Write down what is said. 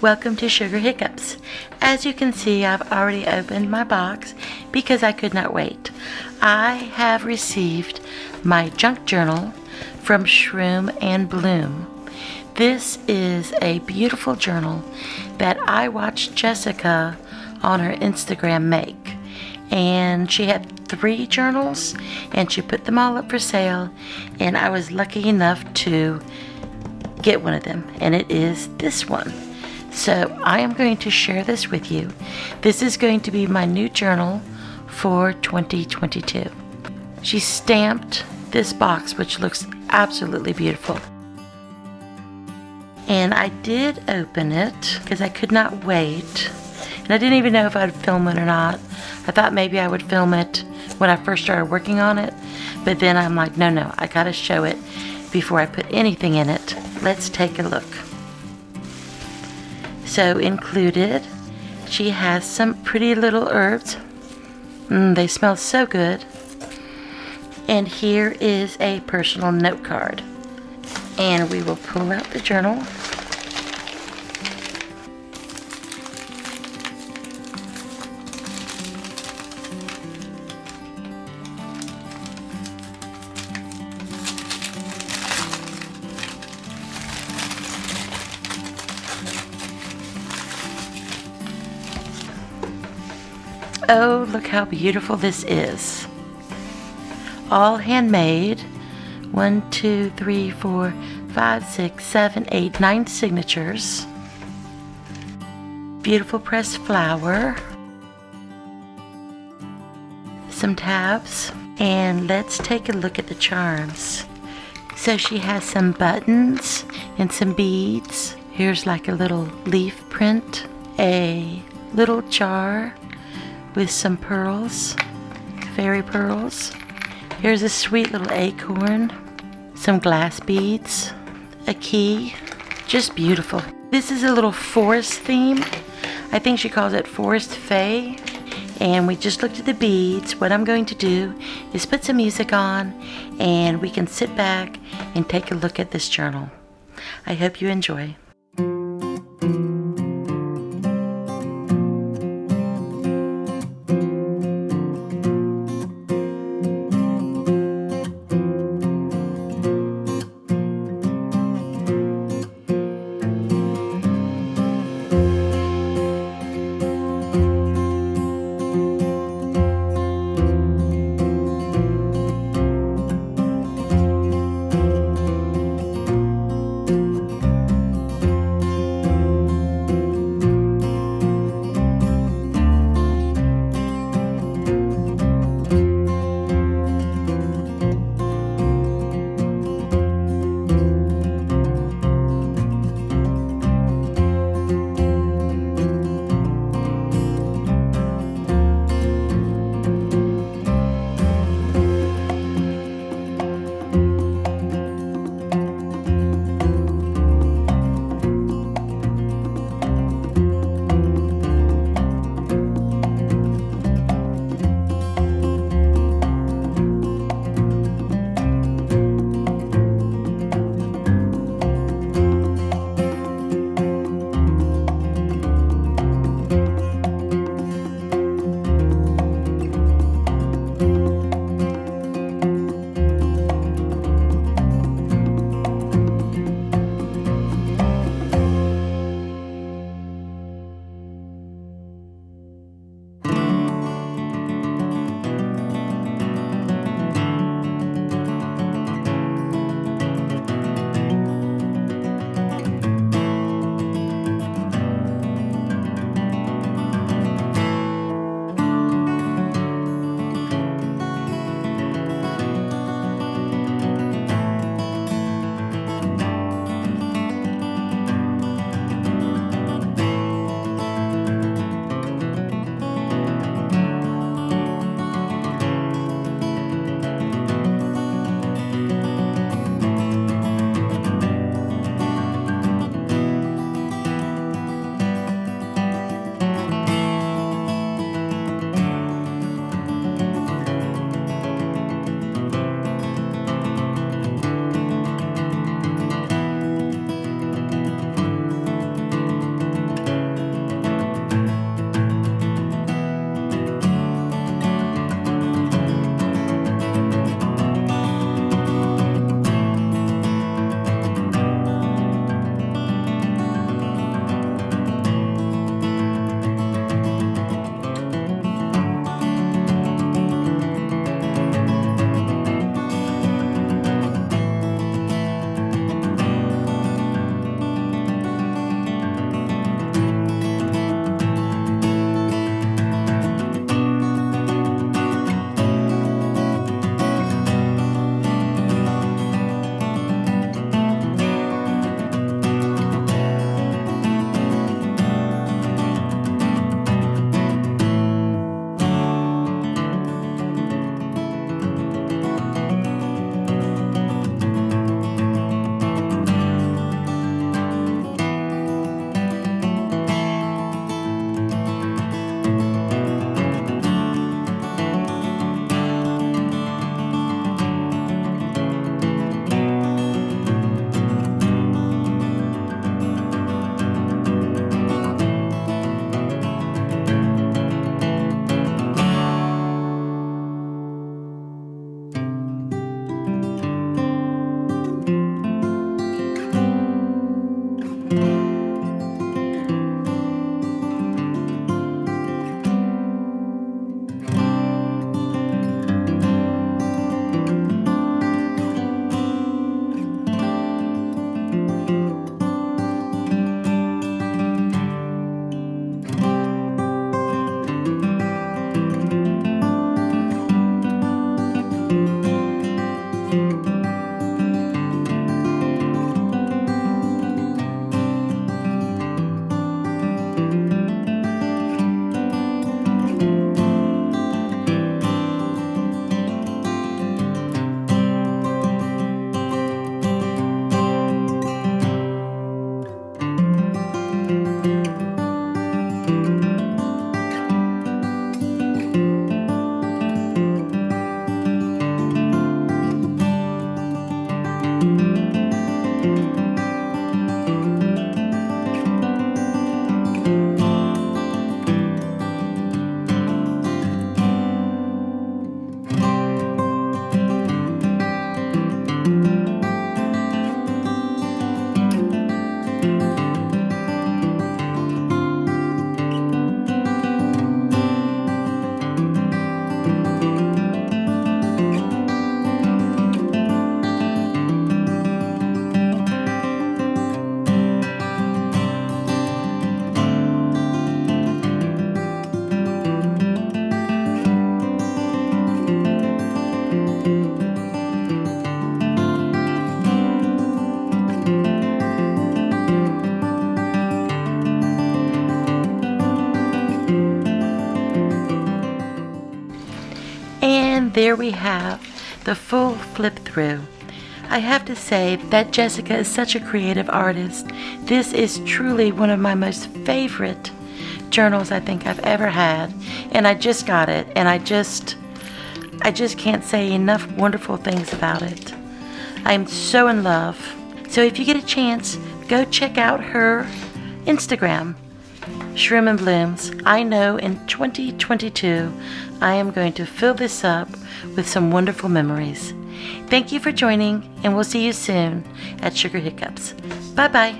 Welcome to Sugar Hiccups. As you can see, I've already opened my box because I could not wait. I have received my junk journal from Shroom and Bloom. This is a beautiful journal that I watched Jessica on her Instagram make. And she had 3 journals and she put them all up for sale, and I was lucky enough to get one of them, and it is this one. So I am going to share this with you. This is going to be my new journal for 2022. She stamped this box, which looks absolutely beautiful. And I did open it because I could not wait. And I didn't even know if I'd film it or not. I thought maybe I would film it when I first started working on it. But then I'm like, no, I gotta show it before I put anything in it. Let's take a look. So included, she has some pretty little herbs. They smell so good. And here is a personal note card. And we will pull out the journal. Oh, look how beautiful this is. All handmade. 1, 2, 3, 4, 5, 6, 7, 8, 9 signatures. Beautiful pressed flower. Some tabs. And let's take a look at the charms. So she has some buttons and some beads. Here's like a little leaf print. A little jar with some pearls, fairy pearls. Here's a sweet little acorn, some glass beads, a key, just beautiful. This is a little forest theme. I think she calls it Forest Fae. And we just looked at the beads. What I'm going to do is put some music on and we can sit back and take a look at this journal. I hope you enjoy. And there we have the full flip through. I have to say that Jessica is such a creative artist. This is truly one of my most favorite journals I think I've ever had, and I just got it, and I just can't say enough wonderful things about it. I'm so in love. So if you get a chance, go check out her Instagram, Shroom and Blooms. I know in 2022 I am going to fill this up with some wonderful memories. Thank you for joining, and we'll see you soon at Sugar Hiccups. Bye-bye.